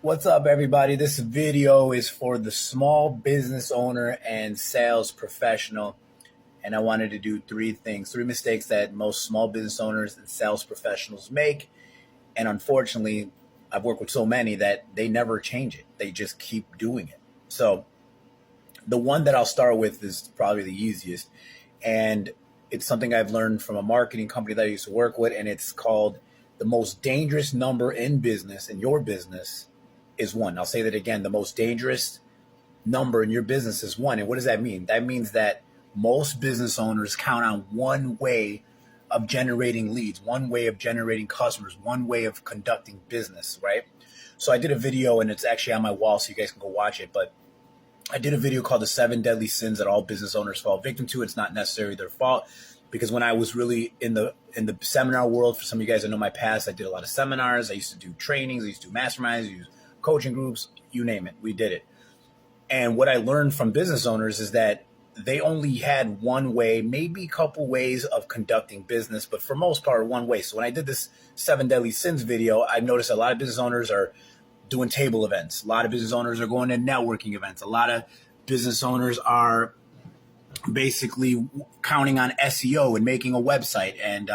What's up, everybody? This video is for the small business owner and sales professional. And I wanted to do three things, three mistakes that most small business owners and sales professionals make. And unfortunately, I've worked with so many that they never change it. They just keep doing it. So the one that I'll start with is probably the easiest. And it's something I've learned from a marketing company that I used to work with. And it's called the most dangerous number in business, in your business, is one. I'll say that again. The most dangerous number in your business is one. And what does that mean? That means that most business owners count on one way of generating leads, one way of generating customers, one way of conducting business, right? So I did a video, and it's actually on my wall, so you guys can go watch it. But I did a video called The 7 Deadly Sins That All Business Owners Fall Victim To. It's not necessarily their fault, because when I was really in the seminar world, for some of you guys that know my past, I did a lot of seminars. I used to do trainings. I used to do masterminds. I used coaching groups, you name it. We did it. And what I learned from business owners is that they only had one way, maybe a couple ways of conducting business, but for most part, one way. So when I did this 7 Deadly Sins video, I noticed a lot of business owners are doing table events. A lot of business owners are going to networking events. A lot of business owners are basically counting on SEO and making a website and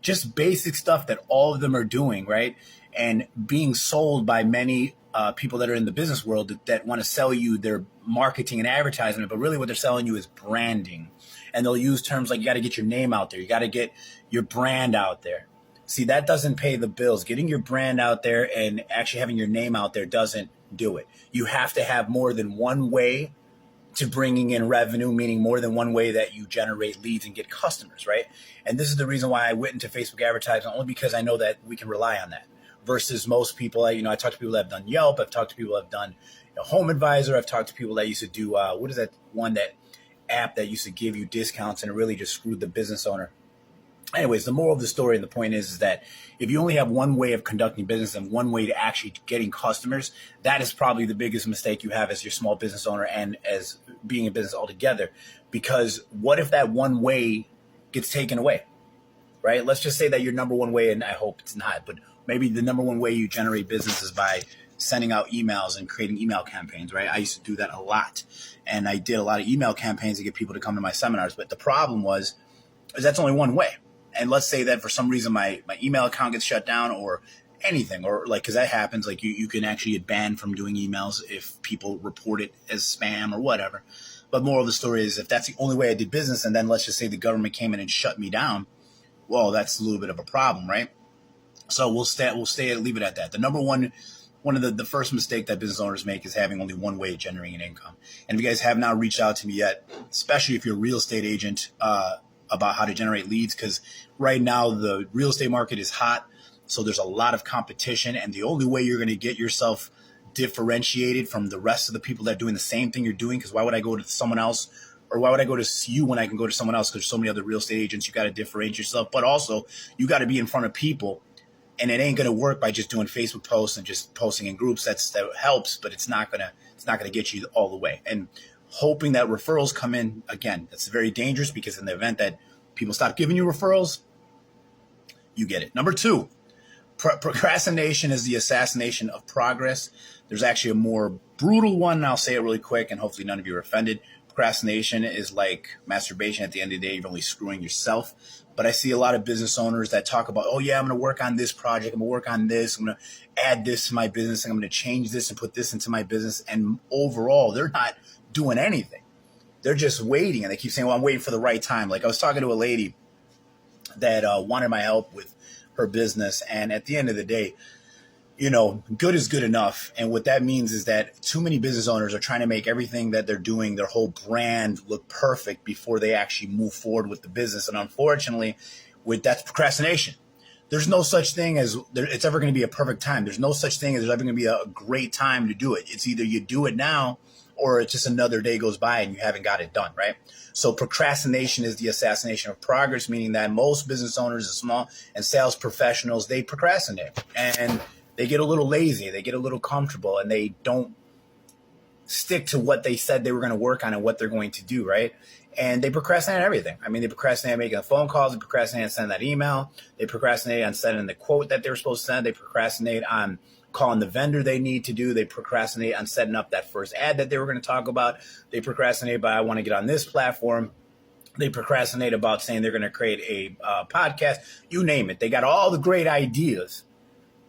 just basic stuff that all of them are doing, right? And being sold by many people that are in the business world that want to sell you their marketing and advertisement, but really what they're selling you is branding. And they'll use terms like you got to get your name out there. You got to get your brand out there. See, that doesn't pay the bills. Getting your brand out there and actually having your name out there doesn't do it. You have to have more than one way to bringing in revenue, meaning more than one way that you generate leads and get customers, right? And this is the reason why I went into Facebook advertising, only because I know that we can rely on that. Versus most people, I talk to people that have done Yelp. I've talked to people that have done Home Advisor. I've talked to people that used to do, what is that one, that app that used to give you discounts, and it really just screwed the business owner. Anyways, the moral of the story and the point is that if you only have one way of conducting business and one way to actually getting customers, that is probably the biggest mistake you have as your small business owner and as being a business altogether. Because what if that one way gets taken away, right? Let's just say that your number one way, and I hope it's not, but maybe the number one way you generate business is by sending out emails and creating email campaigns, right? I used to do that a lot. And I did a lot of email campaigns to get people to come to my seminars. But the problem is that's only one way. And let's say that for some reason my email account gets shut down or anything, or because that happens, you can actually get banned from doing emails if people report it as spam or whatever. But moral of the story is, if that's the only way I did business, and then let's just say the government came in and shut me down, well, that's a little bit of a problem, right? So we'll leave it at that. The number one of the first mistake that business owners make is having only one way of generating an income. And if you guys have not reached out to me yet, especially if you're a real estate agent, about how to generate leads, because right now the real estate market is hot. So there's a lot of competition, and the only way you're going to get yourself differentiated from the rest of the people that are doing the same thing you're doing, because why would I go to someone else, or why would I go to you when I can go to someone else? Because there's so many other real estate agents. You got to differentiate yourself, but also you got to be in front of people, and it ain't going to work by just doing Facebook posts and just posting in groups. That helps, but it's not going to get you all the way. And hoping that referrals come in, again, that's very dangerous, because in the event that people stop giving you referrals, you get it. Number two, procrastination is the assassination of progress. There's actually a more brutal one, and I'll say it really quick, and hopefully none of you are offended. Procrastination is like masturbation. At the end of the day, you're only screwing yourself. But I see a lot of business owners that talk about, oh yeah, I'm going to work on this project. I'm going to work on this. I'm going to add this to my business. And I'm going to change this and put this into my business. And overall, they're not doing anything. They're just waiting. And they keep saying, well, I'm waiting for the right time. Like, I was talking to a lady that wanted my help with her business. And at the end of the day, good is good enough. And what that means is that too many business owners are trying to make everything that they're doing, their whole brand, look perfect before they actually move forward with the business. And unfortunately, that's procrastination. There's no such thing as it's ever going to be a perfect time. There's no such thing as there's ever going to be a great time to do it. It's either you do it now, or it's just another day goes by and you haven't got it done, right? So procrastination is the assassination of progress, meaning that most business owners and small and sales professionals, they procrastinate, and they get a little lazy, they get a little comfortable, and they don't stick to what they said they were going to work on and what they're going to do, right? And they procrastinate on everything. I mean, they procrastinate on making phone calls, they procrastinate on sending that email, they procrastinate on sending the quote that they were supposed to send, they procrastinate on calling the vendor they need to do. They procrastinate on setting up that first ad that they were going to talk about. They procrastinate about, I want to get on this platform. They procrastinate about saying they're going to create a podcast. You name it. They got all the great ideas,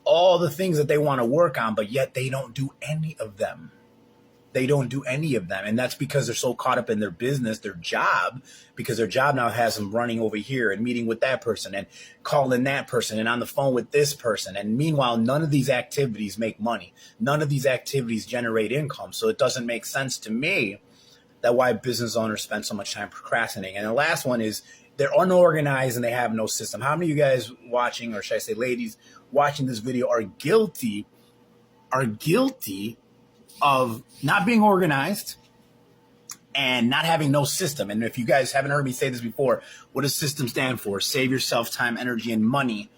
all the things that they want to work on, but yet they don't do any of them. They don't do any of them. And that's because they're so caught up in their business, their job, because their job now has them running over here and meeting with that person and calling that person and on the phone with this person. And meanwhile, none of these activities make money. None of these activities generate income. So it doesn't make sense to me that why business owners spend so much time procrastinating. And the last one is they're unorganized and they have no system. How many of you guys watching, or should I say ladies, watching this video are guilty of not being organized and not having no system? And if you guys haven't heard me say this before, what does system stand for? Save yourself time, energy, and money,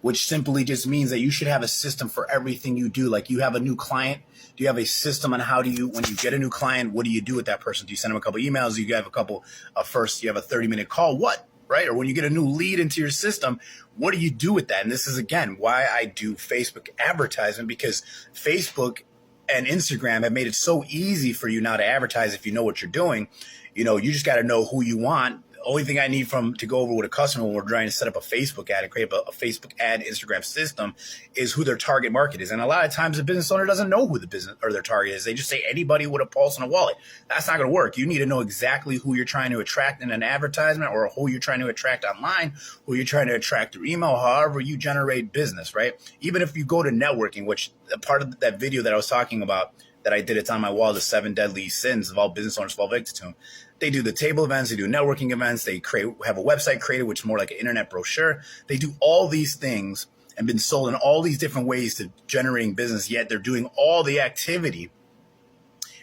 which simply just means that you should have a system for everything you do. Like you have a new client. Do you have a system on how do you, when you get a new client, what do you do with that person? Do you send them a couple emails? Do you have a couple, first you have a 30-minute call? What? Right? Or when you get a new lead into your system, what do you do with that? And this is, again, why I do Facebook advertisement, because Facebook and Instagram have made it so easy for you now to advertise if you know what you're doing. You know, you just got to know who you want. Only thing I need to go over with a customer when we're trying to set up a Facebook ad and create a Facebook ad Instagram system is who their target market is. And a lot of times the business owner doesn't know who the business or their target is. They just say anybody with a pulse and a wallet. That's not going to work. You need to know exactly who you're trying to attract in an advertisement, or who you're trying to attract online, who you're trying to attract through email, however you generate business, right? Even if you go to networking, which a part of that video that I was talking about that I did, it's on my wall, the 7 deadly sins of all business owners fall victim to. They do the table events, they do networking events, they have a website created, which is more like an internet brochure. They do all these things and been sold in all these different ways to generating business, yet they're doing all the activity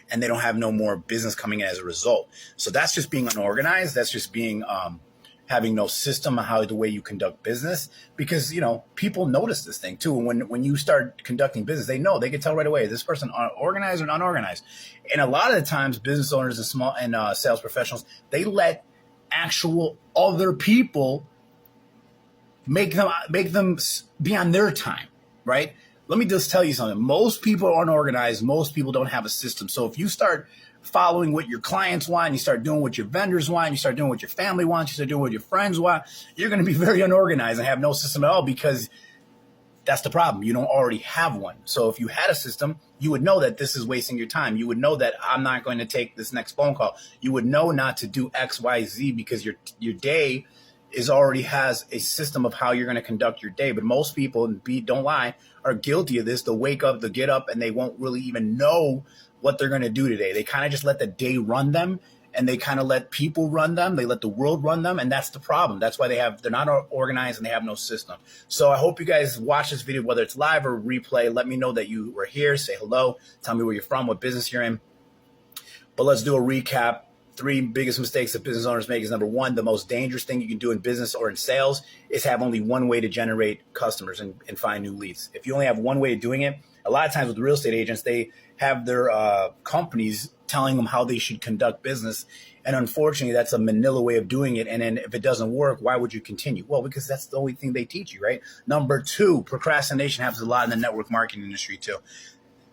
and they don't have no more business coming in as a result. So that's just being unorganized. That's just being having no system on how the way you conduct business, because, you know, people notice this thing too. When you start conducting business, they know, they can tell right away, this person organized or unorganized. And a lot of the times business owners and small and sales professionals, they let actual other people make them be on their time, right? Let me just tell you something. Most people are unorganized. Most people don't have a system. So if you start following what your clients want, you start doing what your vendors want, you start doing what your family wants, you start doing what your friends want, you're going to be very unorganized and have no system at all, because that's the problem. You don't already have one. So if you had a system, you would know that this is wasting your time. You would know that I'm not going to take this next phone call. You would know not to do X, Y, Z, because your day already has a system of how you're going to conduct your day. But most people, and don't lie, are guilty of this. They'll wake up, they'll get up, and they won't really even know what they're going to do today. They kind of just let the day run them, and they kind of let people run them. They let the world run them. And that's the problem. That's why they're not organized and they have no system. So I hope you guys watch this video, whether it's live or replay. Let me know that you were here. Say hello. Tell me where you're from, what business you're in. But let's do a recap. 3 biggest mistakes that business owners make is, number 1, the most dangerous thing you can do in business or in sales is have only one way to generate customers and find new leads. If you only have one way of doing it, a lot of times with real estate agents, they have their companies telling them how they should conduct business. And unfortunately, that's a manila way of doing it. And then if it doesn't work, why would you continue? Well, because that's the only thing they teach you, right? Number 2, procrastination happens a lot in the network marketing industry too.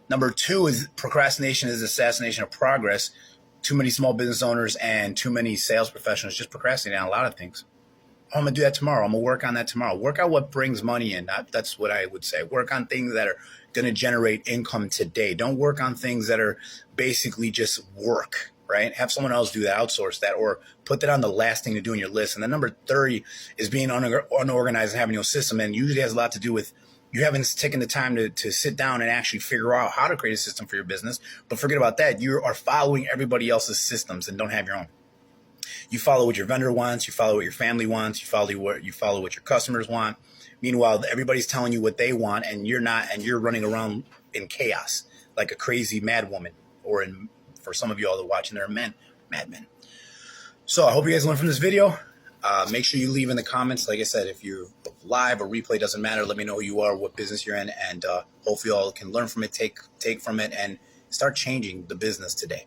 Number 2 is procrastination is assassination of progress. Too many small business owners and too many sales professionals just procrastinate on a lot of things. Oh, I'm going to do that tomorrow. I'm going to work on that tomorrow. Work out what brings money in. That's what I would say. Work on things that are going to generate income today. Don't work on things that are basically just work, right? Have someone else do that, outsource that, or put that on the last thing to do in your list. And then number 3 is being unorganized and having no system. And usually has a lot to do with you haven't taken the time to sit down and actually figure out how to create a system for your business. But forget about that. You are following everybody else's systems and don't have your own. You follow what your vendor wants. You follow what your family wants. You follow what your customers want. Meanwhile, everybody's telling you what they want, and you're not, and you're running around in chaos like a crazy mad woman. Or for some of you all that are watching, they're madmen. So I hope you guys learned from this video. Make sure you leave in the comments. Like I said, if you're live or replay, doesn't matter. Let me know who you are, what business you're in, and hopefully you all can learn from it, take from it, and start changing the business today.